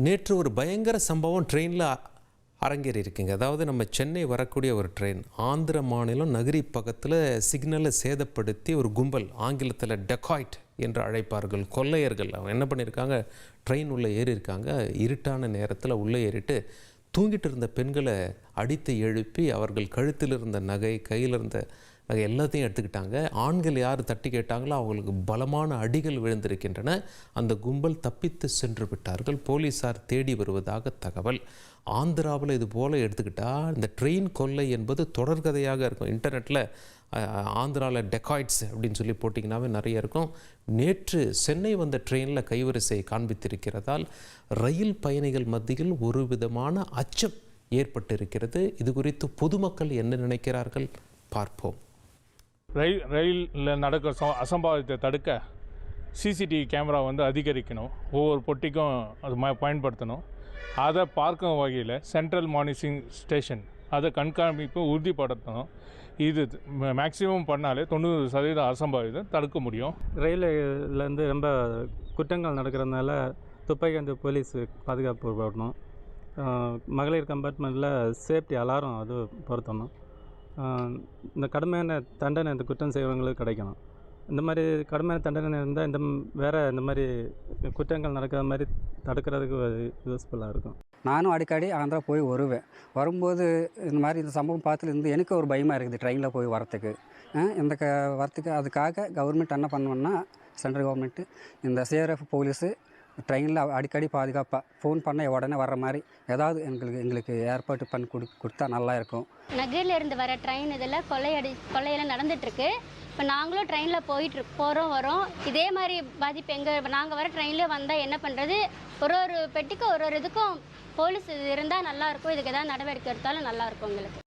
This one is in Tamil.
நேற்று ஒரு பயங்கர சம்பவம் ட்ரெயினில் அரங்கேறி இருக்குங்க. அதாவது நம்ம சென்னை வரக்கூடிய ஒரு ட்ரெயின் ஆந்திர மாநிலம் நகரி பக்கத்தில் சிக்னலை சேதப்படுத்தி ஒரு கும்பல், ஆங்கிலத்தில் டெக்காய்ட் என்று அழைப்பார்கள், கொள்ளையர்கள், அவங்க என்ன பண்ணியிருக்காங்க, ட்ரெயின் உள்ளே ஏறியிருக்காங்க. இருட்டான நேரத்தில் உள்ளே ஏறிட்டு தூங்கிட்டு இருந்த பெண்களை அடித்து எழுப்பி அவர்கள் கழுத்தில் இருந்த நகை, கையில் இருந்த நகை எல்லாத்தையும் எடுத்துக்கிட்டாங்க. ஆண்கள் யார் தட்டி கேட்டாங்களோ அவங்களுக்கு பலமான அடிகள் விழுந்திருக்கின்றன. அந்த கும்பல் தப்பித்து சென்று விட்டார்கள். போலீஸார் தேடி வருவதாக தகவல். ஆந்திராவில் இது போல் எடுத்துக்கிட்டால் இந்த ட்ரெயின் கொள்ளை என்பது தொடர்கதையாக இருக்கும். இன்டர்நெட்டில் ஆந்திராவில் டெக்காய்ட்ஸ் அப்படின்னு சொல்லி போட்டிங்கனாவே நிறைய இருக்கும். நேற்று சென்னை வந்த ட்ரெயினில் கைவரிசை காண்பித்திருக்கிறதால் ரயில் பயணிகள் மத்தியில் ஒரு விதமான அச்சம் ஏற்பட்டிருக்கிறது. இது குறித்து பொதுமக்கள் என்ன நினைக்கிறார்கள் பார்ப்போம். ரயிலில் நடக்கிற அசம்பாவிதத்தை தடுக்க சிசிடிவி கேமரா அதிகரிக்கணும், ஒவ்வொரு பொட்டிக்கும் அது பயன்படுத்தணும். அதை பார்க்கும் வகையில் சென்ட்ரல் மானிட்டரிங் ஸ்டேஷன் அதை கண்காணிப்பு உறுதிப்படுத்தணும். இது மேக்சிமம் பண்ணாலே 90% அசம்பாவிதம் தடுக்க முடியும். ரயிலேருந்து ரொம்ப குற்றங்கள் நடக்கிறதுனால துப்பாக்கி அந்த போலீஸ் பாதுகாப்பு போடணும். மகளிர் கம்பார்ட்மெண்ட்டில் சேஃப்டி அலாரம் அது பொருத்தணும். இந்த கடுமையான தண்டனை இந்த குற்றம் செய்கிறவங்களுக்கு கிடைக்கணும். இந்த மாதிரி கடுமையான தண்டனை இருந்தால் இந்த மாதிரி குற்றங்கள் நடக்கிற மாதிரி தடுக்கிறதுக்கு யூஸ்ஃபுல்லாக இருக்கும். நானும் அடிக்கடி ஆந்திரா போய் வரும்போது இந்த சம்பவம் பார்த்துலேருந்து எனக்கு ஒரு பயமாக இருக்குது ட்ரெயினில் போய் வரத்துக்கு. வரத்துக்கு அதுக்காக கவர்மெண்ட் என்ன பண்ணுவோன்னா, சென்ட்ரல் கவர்மெண்ட்டு இந்த சிஆர்எஃப் போலீஸு ட்ரெயினில் அடிக்கடி பாதுகாப்பாக ஃபோன் பண்ண உடனே வர்ற மாதிரி ஏதாவது எங்களுக்கு ஏற்பாடு பண்ணி கொடுத்தா நல்லா இருக்கும். நகரிலிருந்து வர ட்ரெயின் இதில் கொள்ளையெல்லாம் நடந்துகிட்ருக்கு. இப்போ நாங்களும் ட்ரெயினில் போகிறோம் வரோம். இதே மாதிரி பாதிப்பு நாங்கள் வர ட்ரெயின்லேயே வந்தால் என்ன பண்ணுறது? ஒரு பெட்டிக்கும் ஒரு இதுக்கும் போலீஸ் இருந்தால் நல்லாயிருக்கும். இதுக்கு ஏதாவது நடவடிக்கை எடுத்தாலும் நல்லாயிருக்கும் எங்களுக்கு.